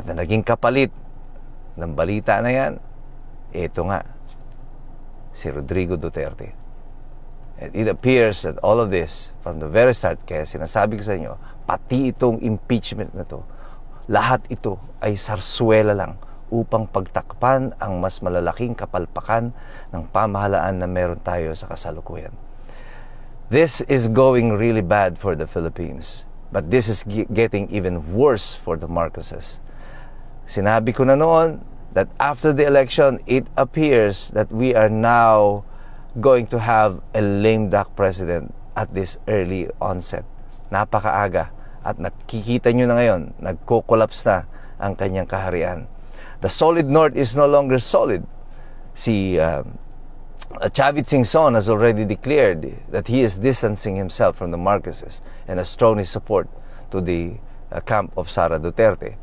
Na naging kapalit ng balita na yan, ito nga, si Rodrigo Duterte. And it appears that all of this, from the very start, kaya sinasabi ko sa inyo, pati itong impeachment na to, lahat ito ay sarsuela lang upang pagtakpan ang mas malalaking kapalpakan ng pamahalaan na meron tayo sa kasalukuyan. This is going really bad for the Philippines, but this is getting even worse for the Marcoses. Sinabi ko na noon that after the election, it appears that we are now going to have a lame duck president at this early onset. Napakaaga. At nakikita nyo na ngayon, nagko-collapse na ang kanyang kaharian. The solid north is no longer solid. Si Chavit Singson has already declared that he is distancing himself from the Marcoses and has thrown his support to the camp of Sara Duterte.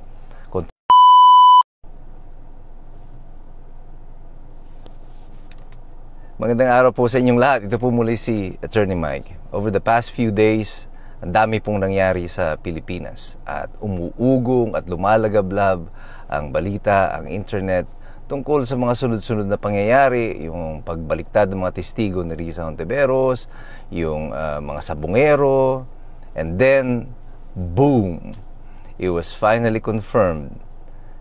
Magandang araw po sa inyong lahat. Ito po muli si Attorney Mike. Over the past few days, ang dami pong nangyari sa Pilipinas at umuugong at lumalagablab ang balita, ang internet tungkol sa mga sunod-sunod na pangyayari, yung pagbaliktad ng mga testigo ni Risa Hontiveros, yung mga sabungero, and then, boom! It was finally confirmed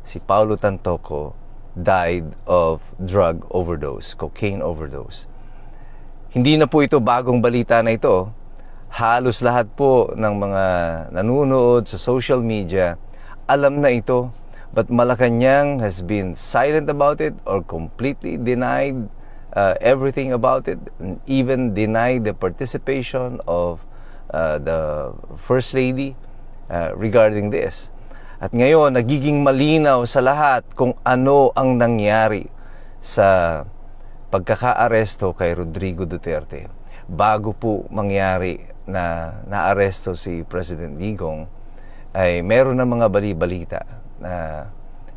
si Paulo Tantoco died of drug overdose, cocaine overdose. Hindi na po ito bagong balita na ito. Halos lahat po ng mga nanunood sa social media alam na ito, but Malacanang has been silent about it or completely denied everything about it, and even denied the participation of the First Lady regarding this. At ngayon, nagiging malinaw sa lahat kung ano ang nangyari sa pagkaka-aresto kay Rodrigo Duterte. Bago po mangyari na naaresto si President Digong, ay meron na mga bali-balita na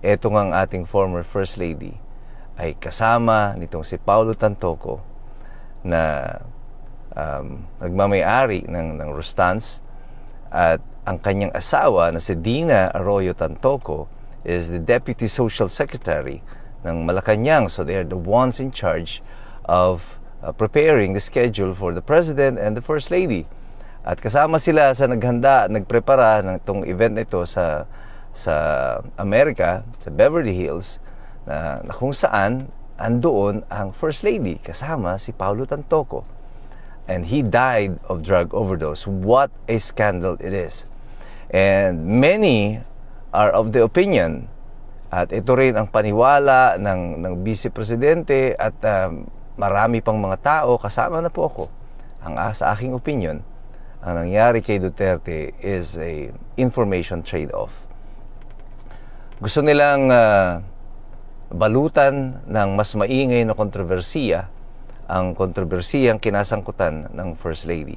eto ngang ating former First Lady ay kasama nitong si Paulo Tantoco na nagmamay-ari ng Rustans, at ang kanyang asawa na si Dina Arroyo Tantoco is the Deputy Social Secretary ng Malacanang. So they are the ones in charge of preparing the schedule for the President and the First Lady. At kasama sila sa naghanda, nagprepara ng itong event na ito sa Amerika, sa Beverly Hills, na kung saan andoon ang First Lady kasama si Paulo Tantoco. And he died of drug overdose. What a scandal it is. And many are of the opinion, at ito rin ang paniwala ng Vice Presidente at marami pang mga tao, kasama na po ako, sa aking opinion, ang nangyari kay Duterte is a information trade-off. Gusto nilang balutan ng mas maingay na kontrobersiya ang kontrobersiyang kinasangkutan ng First Lady.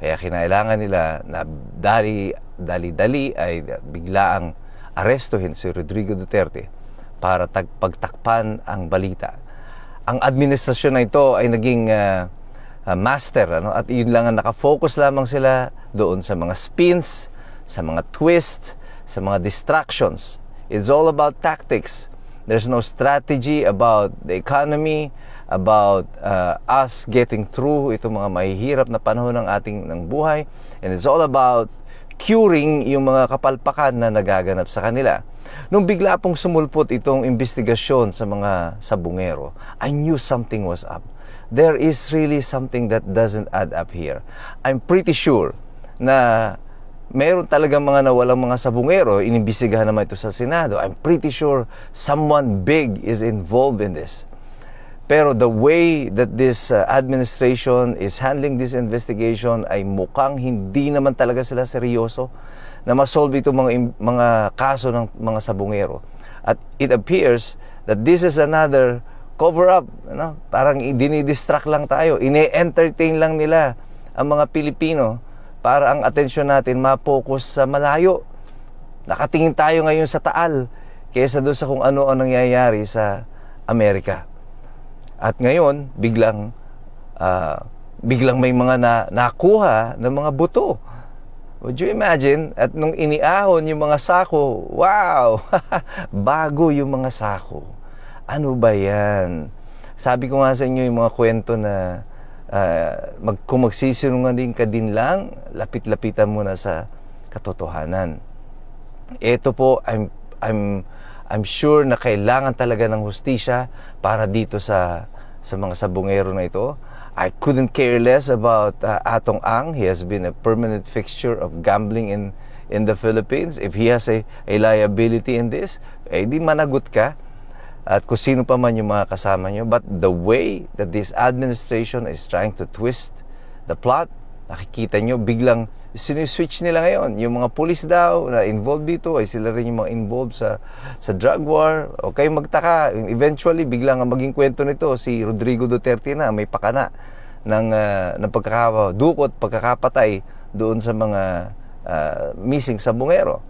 Kaya kinailangan nila na dali-dali ay biglaang arestuhin si Rodrigo Duterte para pagtakpan ang balita. Ang administrasyon na ito ay naging master, at yun lang ang nakafocus lamang sila doon sa mga spins, sa mga twist, sa mga distractions. It's all about tactics. There's no strategy about the economy, about us getting through itong mga mahihirap na panahon ng buhay, and it's all about curing yung mga kapalpakan na nagaganap sa kanila. Nung bigla pong sumulpot itong investigasyon sa mga sabungero, I knew something was up. There is really something that doesn't add up here. I'm pretty sure na meron talagang mga nawalang mga sabungero, inimbestigahan naman ito sa Senado. I'm pretty sure someone big is involved in this. Pero the way that this administration is handling this investigation ay mukhang hindi naman talaga sila seryoso na masolve itong mga kaso ng mga sabungero. At it appears that this is another cover-up. Parang dinidistract lang tayo. Ine-entertain lang nila ang mga Pilipino para ang atensyon natin ma-focus sa malayo. Nakatingin tayo ngayon sa Taal kaysa doon sa kung ano ang nangyayari sa Amerika. At ngayon, biglang may mga nakuha ng mga buto Would you imagine? At nung iniahon yung mga sako, wow! Bago yung mga sako. Ano ba yan? Sabi ko nga sa inyo yung mga kwento na kung magsisinungaling ka din lang, lapit-lapitan mo na sa katotohanan. Ito po, I'm sure na kailangan talaga ng hustisya para dito sa mga sabungero na ito. I couldn't care less about Atong Ang. He has been a permanent fixture of gambling in the Philippines. If he has a liability in this, di managot ka. At kung sino pa man yung mga kasama nyo. But the way that this administration is trying to twist the plot, nakikita nyo, biglang siniswitch nila ngayon. Yung mga pulis daw na involved dito, ay sila rin yung mga involved sa drug war. Okay, magtaka. Eventually, biglang ang maging kwento nito, si Rodrigo Duterte na may pakana ng pagkakapatay doon sa mga missing sabungero.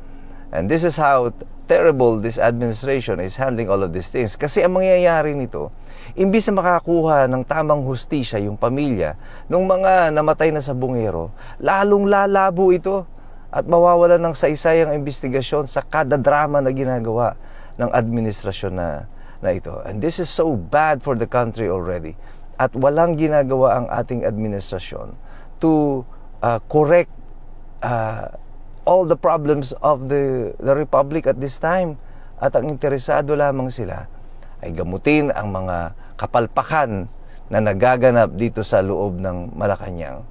And this is how terrible this administration is handling all of these things. Kasi ang mangyayari nito, imbis na makakuha ng tamang hustisya yung pamilya ng mga namatay na sabungero, lalong lalabo ito at mawawala ng saysayang investigasyon sa kada drama na ginagawa ng administrasyon na ito. And this is so bad for the country already. At walang ginagawa ang ating administrasyon to correct all the problems of the Republic at this time. At ang interesado lamang sila ay gamutin ang mga kapalpakan na nagaganap dito sa loob ng Malacanang.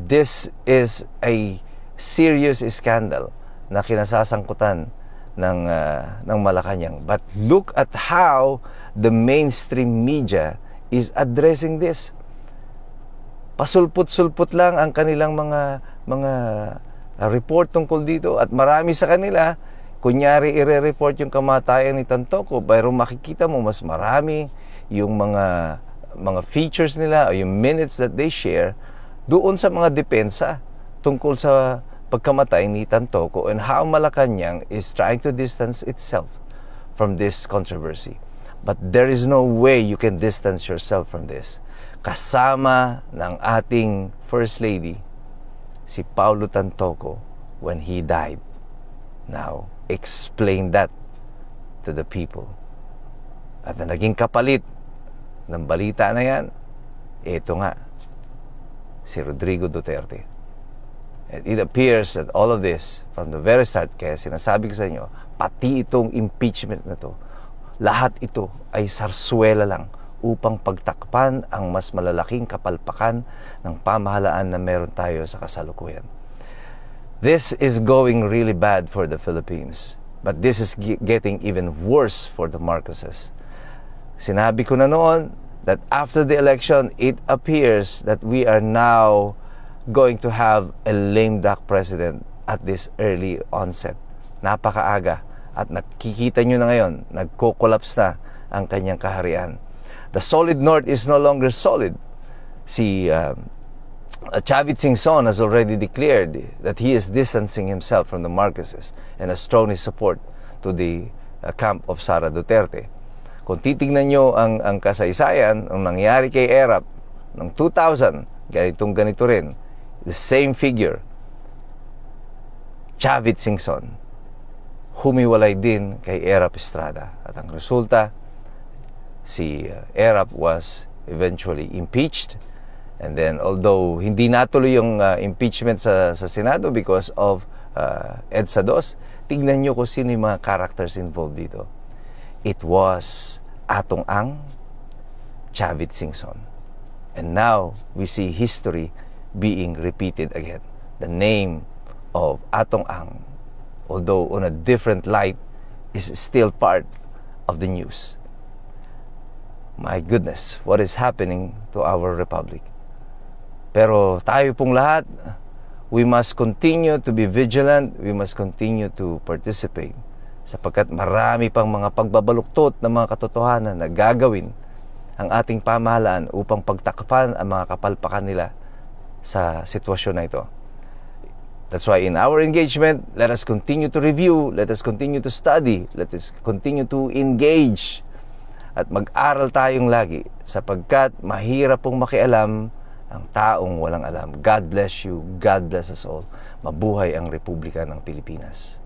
This is a serious scandal na kinasasangkutan ng Malacanang. But look at how the mainstream media is addressing this. Pasulput-sulput lang ang kanilang mga report tungkol dito, at marami sa kanila, kunyari ire-report yung kamatayan ni Tantoco, pero makikita mo mas marami yung mga features nila o yung minutes that they share doon sa mga depensa tungkol sa pagkamatay ni Tantoco and how Malacanang is trying to distance itself from this controversy. But there is no way you can distance yourself from this. Kasama ng ating First Lady si Paulo Tantoco when he died. Now, explain that to the people. At na naging kapalit ng balita na yan, ito nga, si Rodrigo Duterte. And it appears that all of this, from the very start, kaya sinasabi ko sa inyo, pati itong impeachment na to, lahat ito ay sarsuela lang upang pagtakpan ang mas malalaking kapalpakan ng pamahalaan na meron tayo sa kasalukuyan. This is going really bad for the Philippines, but this is getting even worse for the Marcoses. Sinabi ko na noon that after the election, it appears that we are now going to have a lame duck president at this early onset. Napakaaga. At nakikita nyo na ngayon, nagko-collapse na ang kanyang kaharian. The solid North is no longer solid. Si Chavit Singson has already declared that he is distancing himself from the Marcoses and has thrown his support to the camp of Sara Duterte. Kung titignan nyo ang kasaysayan, ang nangyari kay Erap ng 2000, ganito rin, the same figure, Chavit Singson, humiwalay din kay Erap Estrada. At ang resulta, si Erap was eventually impeached, and then although hindi natuloy yung impeachment sa Senado because of EDSA 2, tignan nyo kung sino yung mga characters involved dito. It was Atong Ang, Chavit Singson, and now we see history being repeated again. The name of Atong Ang, although on a different light, is still part of the news. My goodness, what is happening to our republic? Pero tayo pong lahat, we must continue to be vigilant, we must continue to participate, sapagkat marami pang mga pagbabaluktot ng mga katotohanan na gagawin ang ating pamahalaan upang pagtakpan ang mga kapalpakan nila sa sitwasyon na ito. That's why in our engagement, let us continue to review, let us continue to study, let us continue to engage, at mag-aral tayong lagi, sapagkat mahirap pong makialam ang taong walang alam. God bless you. God bless us all. Mabuhay ang Republika ng Pilipinas.